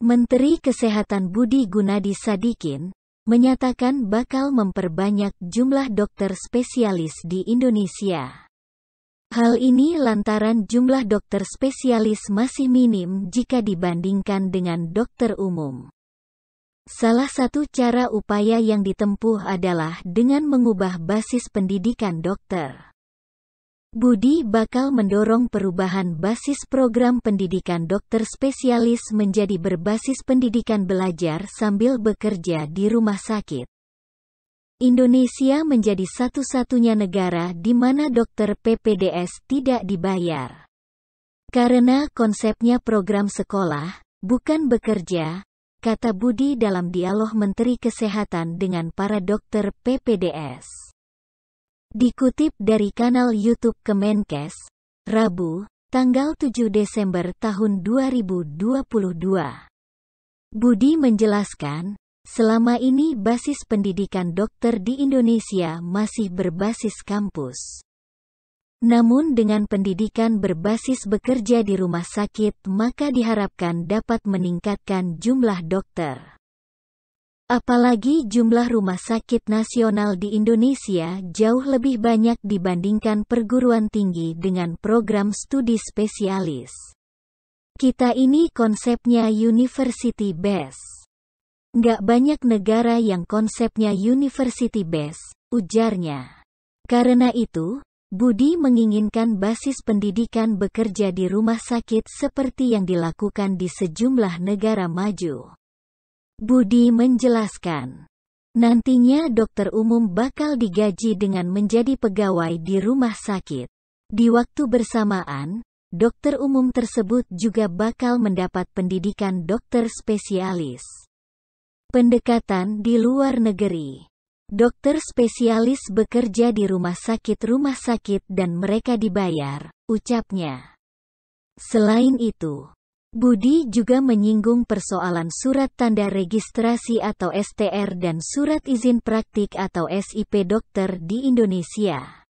Menteri Kesehatan Budi Gunadi Sadikin menyatakan bakal memperbanyak jumlah dokter spesialis di Indonesia. Hal ini lantaran jumlah dokter spesialis masih minim jika dibandingkan dengan dokter umum. Salah satu cara upaya yang ditempuh adalah dengan mengubah basis pendidikan dokter. Budi bakal mendorong perubahan basis program pendidikan dokter spesialis menjadi berbasis pendidikan belajar sambil bekerja di rumah sakit. Indonesia menjadi satu-satunya negara di mana dokter PPDS tidak dibayar. Karena konsepnya program sekolah, bukan bekerja, kata Budi dalam dialog Menteri Kesehatan dengan para dokter PPDS. Dikutip dari kanal YouTube Kemenkes, Rabu, tanggal 7 Desember tahun 2022. Budi menjelaskan, selama ini basis pendidikan dokter di Indonesia masih berbasis kampus. Namun dengan pendidikan berbasis bekerja di rumah sakit maka diharapkan dapat meningkatkan jumlah dokter. Apalagi jumlah rumah sakit nasional di Indonesia jauh lebih banyak dibandingkan perguruan tinggi dengan program studi spesialis. Kita ini konsepnya university base. Nggak banyak negara yang konsepnya university base, ujarnya. Karena itu, Budi menginginkan basis pendidikan bekerja di rumah sakit seperti yang dilakukan di sejumlah negara maju. Budi menjelaskan, nantinya dokter umum bakal digaji dengan menjadi pegawai di rumah sakit. Di waktu bersamaan, dokter umum tersebut juga bakal mendapat pendidikan dokter spesialis. Pendekatan di luar negeri. Dokter spesialis bekerja di rumah sakit dan mereka dibayar, ucapnya. Selain itu, Budi juga menyinggung persoalan surat tanda registrasi atau STR dan surat izin praktik atau SIP dokter di Indonesia.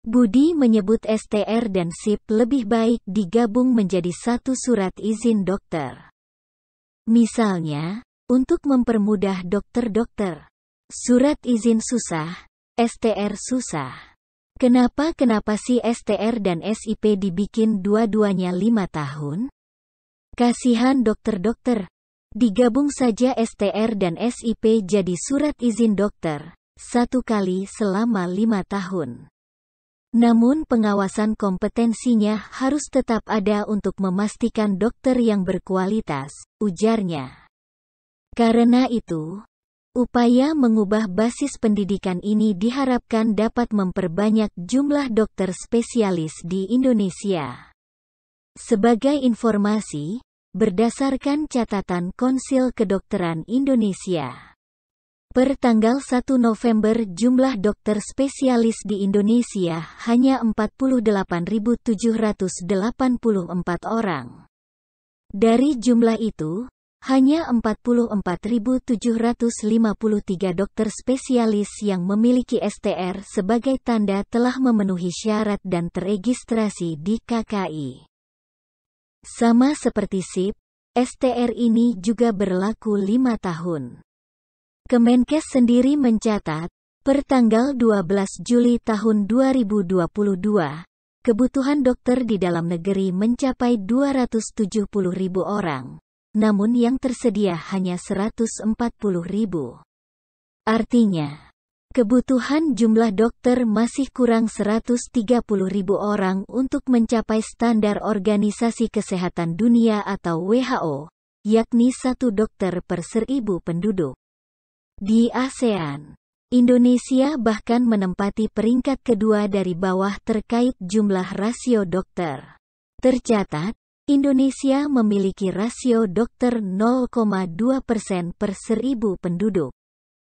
Budi menyebut STR dan SIP lebih baik digabung menjadi satu surat izin dokter. Misalnya, untuk mempermudah dokter-dokter, surat izin susah, STR susah. Kenapa sih STR dan SIP dibikin dua-duanya 5 tahun? Kasihan dokter-dokter. Digabung saja STR dan SIP jadi surat izin dokter, satu kali selama 5 tahun. Namun pengawasan kompetensinya harus tetap ada untuk memastikan dokter yang berkualitas, ujarnya. Karena itu, upaya mengubah basis pendidikan ini diharapkan dapat memperbanyak jumlah dokter spesialis di Indonesia. Sebagai informasi, berdasarkan catatan Konsil Kedokteran Indonesia, per tanggal 1 November jumlah dokter spesialis di Indonesia hanya 48.784 orang. Dari jumlah itu, hanya 44.753 dokter spesialis yang memiliki STR sebagai tanda telah memenuhi syarat dan teregistrasi di KKI. Sama seperti SIP, STR ini juga berlaku 5 tahun. Kemenkes sendiri mencatat, per tanggal 12 Juli tahun 2022, kebutuhan dokter di dalam negeri mencapai 270.000 orang, namun yang tersedia hanya 140.000. Artinya, kebutuhan jumlah dokter masih kurang 130.000 orang untuk mencapai standar Organisasi Kesehatan Dunia atau WHO, yakni 1 dokter per 1.000 penduduk. Di ASEAN, Indonesia bahkan menempati peringkat kedua dari bawah terkait jumlah rasio dokter. Tercatat, Indonesia memiliki rasio dokter 0,2% per 1.000 penduduk.